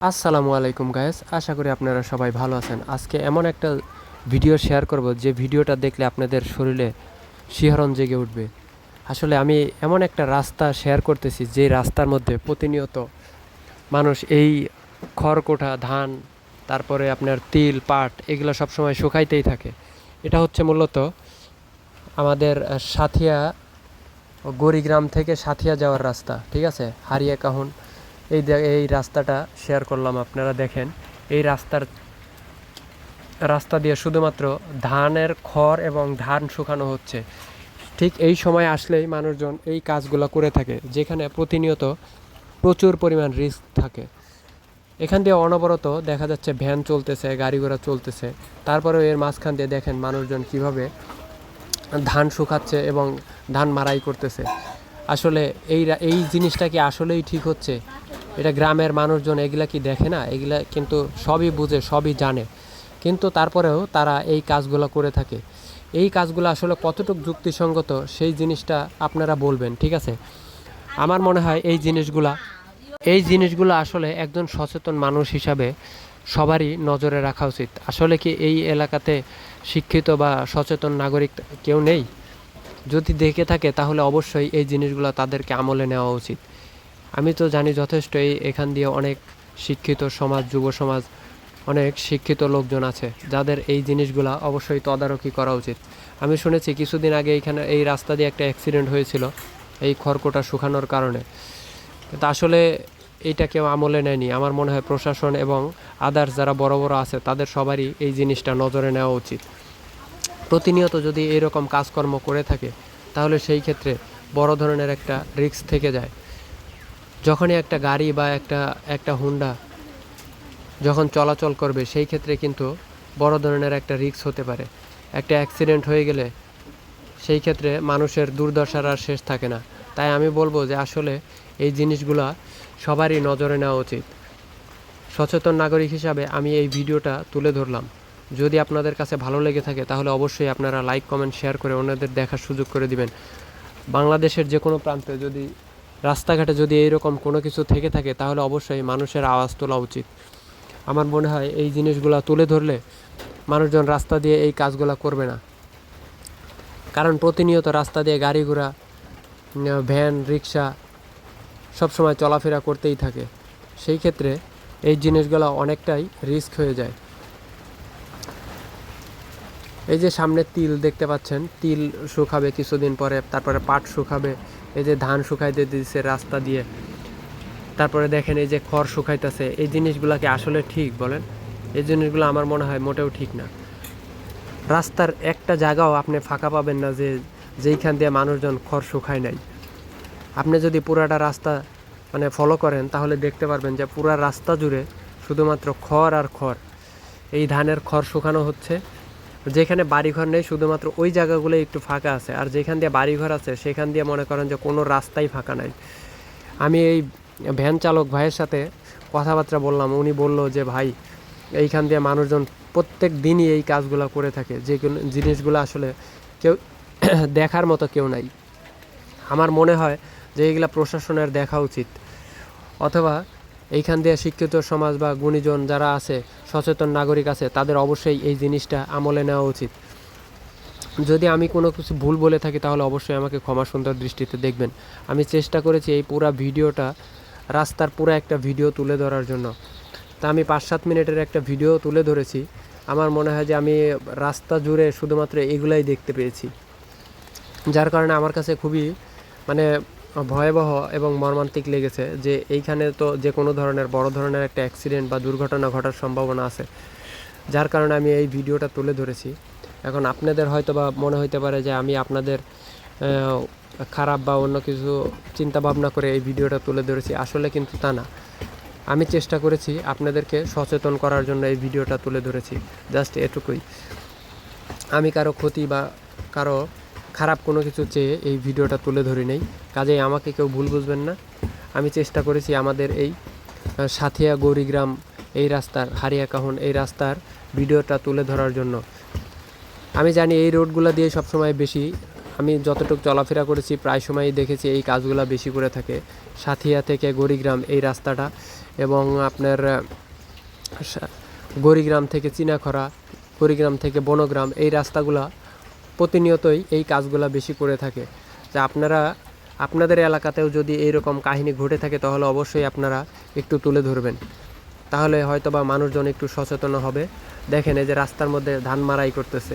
আসসালামু আলাইকুম গাইস, আশা করি আপনারা সবাই ভালো আছেন। আজকে এমন একটা ভিডিও শেয়ার করব যে ভিডিওটা দেখলে আপনাদের শরীরে শিহরণ জেগে উঠবে। আসলে আমি এমন একটা রাস্তা শেয়ার করতেছি যে রাস্তার মধ্যে প্রতিনিয়ত মানুষ এই খড়কোটা ধান, তারপরে আপনার তিল পাট এগুলো সবসময় শুকাইতেই থাকে। এটা হচ্ছে মূলত আমাদের সাথিয়া গড়িগ্রাম থেকে সাথিয়া যাওয়ার রাস্তা, ঠিক আছে, হারিয়া কাহুন। এই রাস্তাটা শেয়ার করলাম, আপনারা দেখেন। এই রাস্তা দিয়ে শুধুমাত্র ধানের খড় এবং ধান শুকানো হচ্ছে। ঠিক এই সময় আসলেই মানুষজন এই কাজগুলো করে থাকে, যেখানে প্রতিনিয়ত প্রচুর পরিমাণ রিস্ক থাকে। এখান দিয়ে অনবরত দেখা যাচ্ছে ভ্যান চলতেছে, গাড়ি ঘোড়া চলতেছে, তারপরেও এর মাঝখান দিয়ে দেখেন মানুষজন কিভাবে ধান শুকাচ্ছে এবং ধান মারাই করতেছে। আসলে এই জিনিসটা কি আসলেই ঠিক হচ্ছে? এটা গ্রামের মানুষজন এগুলা কি দেখে না? এগুলা কিন্তু সবই বুঝে, সবই জানে, কিন্তু তারপরেও তারা এই কাজগুলো করে থাকে। এই কাজগুলো আসলে কতটুকু যুক্তিসঙ্গত সেই জিনিসটা আপনারা বলবেন, ঠিক আছে? আমার মনে হয় এই জিনিসগুলো আসলে একজন সচেতন মানুষ হিসাবে সবারই নজরে রাখা উচিত। আসলে কি এই এলাকাতে শিক্ষিত বা সচেতন নাগরিক কেউ নেই? যদি দেখে থাকে তাহলে অবশ্যই এই জিনিসগুলো তাদেরকে আমলে নেওয়া উচিত। আমি তো জানি যথেষ্ট এখান দিয়ে অনেক শিক্ষিত সমাজ, যুব সমাজ, অনেক শিক্ষিত লোকজন আছে যাদের এই জিনিসগুলো অবশ্যই তদারকি করা উচিত। আমি শুনেছি কিছুদিন আগে এখানে এই রাস্তা দিয়ে একটা অ্যাক্সিডেন্ট হয়েছিল এই খড়কোটা শুকানোর কারণে, কিন্তু আসলে এইটা কেউ আমলে নেয়নি। আমার মনে হয় প্রশাসন এবং আদার্স যারা বড় বড় আছে তাদের সবারই এই জিনিসটা নজরে নেওয়া উচিত। প্রতিনিয়ত যদি এরকম কাজকর্ম করে থাকে তাহলে সেই ক্ষেত্রে বড় ধরনের একটা রিস্ক থেকে যায়। যখনই একটা গাড়ি বা একটা হুন্ডা যখন চলাচল করবে সেই ক্ষেত্রে কিন্তু বড় ধরনের একটা রিস্ক হতে পারে। একটা অ্যাক্সিডেন্ট হয়ে গেলে সেই ক্ষেত্রে মানুষের দুর্দশার আর শেষ থাকে না। তাই আমি বলবো যে আসলে এই জিনিসগুলা সবারই নজরে নেওয়া উচিত। সচেতন নাগরিক হিসাবে আমি এই ভিডিওটা তুলে ধরলাম। যদি আপনাদের কাছে ভালো লেগে থাকে তাহলে অবশ্যই আপনারা লাইক কমেন্ট শেয়ার করে অন্যদের দেখার সুযোগ করে দিবেন। বাংলাদেশের যে কোনো প্রান্তে যদি রাস্তাঘাটে যদি এইরকম কোনো কিছু থেকে থাকে তাহলে অবশ্যই মানুষের আওয়াজ তোলা উচিত। আমার মনে হয় এই জিনিসগুলো তুলে ধরলে মানুষজন রাস্তা দিয়ে এই কাজগুলো করবে না। কারণ প্রতিনিয়ত রাস্তা দিয়ে গাড়ি ঘোড়া, ভ্যান, রিক্সা সবসময় চলাফেরা করতেই থাকে। সেই ক্ষেত্রে এই জিনিসগুলো অনেকটাই রিস্ক হয়ে যায়। এই যে সামনে তিল দেখতে পাচ্ছেন, তিল শুকাবে কিছুদিন পরে, তারপরে পাট শুকাবে। এই যে ধান শুকাইতে দিচ্ছে রাস্তা দিয়ে, তারপরে দেখেন এই যে খড় শুকাইতেছে। এই জিনিসগুলো কি আসলে ঠিক বলেন? এই জিনিসগুলো আমার মনে হয় মোটেও ঠিক না। রাস্তার একটা জায়গাও আপনি ফাঁকা পাবেন না যেইখান দিয়ে মানুষজন খড় শুকায় নাই। আপনি যদি পুরাটা রাস্তা ফলো করেন তাহলে দেখতে পারবেন যে পুরা রাস্তা জুড়ে শুধুমাত্র খড় আর খড়। এই ধানের খড় শুকানো হচ্ছে। যেখানে বাড়িঘর নেই শুধুমাত্র ওই জায়গাগুলো একটু ফাঁকা আছে, আর যেখান দিয়ে বাড়িঘর আছে সেখান দিয়ে মনে করেন যে কোনো রাস্তাই ফাঁকা নাই। আমি এই ভ্যান চালক ভাইয়ের সাথে কথাবার্তা বললাম, উনি বলল যে ভাই, এইখান দিয়ে মানুষজন প্রত্যেক দিনই এই কাজগুলো করে থাকে, যে জিনিসগুলো আসলে কেউ দেখার মতো কেউ নাই। আমার মনে হয় যে এইগুলা প্রশাসনের দেখা উচিত, অথবা এইখান দিয়ে শিক্ষিত সমাজ বা গুণীজন যারা আছে, সচেতন নাগরিক আছে, তাদের অবশ্যই এই জিনিসটা আমলে নেওয়া উচিত। যদি আমি কোনো কিছু ভুল বলে থাকি তাহলে অবশ্যই আমাকে ক্ষমা সুন্দর দৃষ্টিতে দেখবেন। আমি চেষ্টা করেছি এই পুরো ভিডিওটা, রাস্তার পুরো একটা ভিডিও তুলে ধরার জন্য। তা আমি 5-7 মিনিটের একটা ভিডিও তুলে ধরেছি। আমার মনে হয় যে আমি রাস্তা জুড়ে শুধুমাত্র এগুলাই দেখতে পেয়েছি, যার কারণে আমার কাছে খুবই মানে ভয়াবহ এবং মর্মান্তিক লেগেছে যে এইখানে তো যে কোনো ধরনের বড় ধরনের একটা অ্যাক্সিডেন্ট বা দুর্ঘটনা ঘটার সম্ভাবনা আছে, যার কারণে আমি এই ভিডিওটা তুলে ধরেছি। এখন আপনাদের হয়তো বা মনে হইতে পারে যে আমি আপনাদের খারাপ বা অন্য কিছু চিন্তা ভাবনা করে এই ভিডিওটা তুলে ধরেছি, আসলে কিন্তু তা না। আমি চেষ্টা করেছি আপনাদেরকে সচেতন করার জন্য এই ভিডিওটা তুলে ধরেছি, জাস্ট এটুকুই। আমি কারো ক্ষতি বা কারো খারাপ কোনো কিছু চেয়ে এই ভিডিওটা তুলে ধরি নেই, কাজেই আমাকে কেউ ভুল বুঝবেন না। আমি চেষ্টা করেছি আমাদের এই সাথিয়া গৌরীগ্রাম এই রাস্তার, হারিয়াকাহন এই রাস্তার ভিডিওটা তুলে ধরার জন্য। আমি জানি এই রোডগুলো দিয়ে সবসময় বেশি, আমি যতটুকু চলাফেরা করেছি প্রায় সময়ই দেখেছি এই কাজগুলো বেশি করে থাকে, সাথিয়া থেকে গড়িগ্রাম এই রাস্তাটা, এবং আপনার গড়িগ্রাম থেকে চিনাখরা, গড়িগ্রাম থেকে বনগ্রাম এই রাস্তাগুলা প্রতিনিয়তই এই কাজগুলা বেশি করে থাকে। যা আপনাদের এলাকাতেও যদি এইরকম কাহিনী ঘটে থাকে তাহলে অবশ্যই আপনারা একটু তুলে ধরবেন, তাহলে হয়তোবা মানুষজন একটু সচেতন হবে। দেখেন এই যে রাস্তার মধ্যে ধান মারাই করতেছে,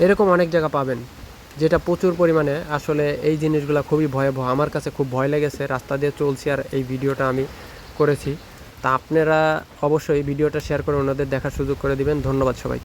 এরকম অনেক জায়গা পাবেন যেটা প্রচুর পরিমাণে। আসলে এই জিনিসগুলো খুবই ভয়াবহ, আমার কাছে খুব ভয় লেগেছে, রাস্তা দিয়ে চলছি আর এই ভিডিওটা আমি করেছি। তা আপনারা অবশ্যই ভিডিওটা শেয়ার করে ওনাদের দেখার সুযোগ করে দিবেন। ধন্যবাদ সবাই।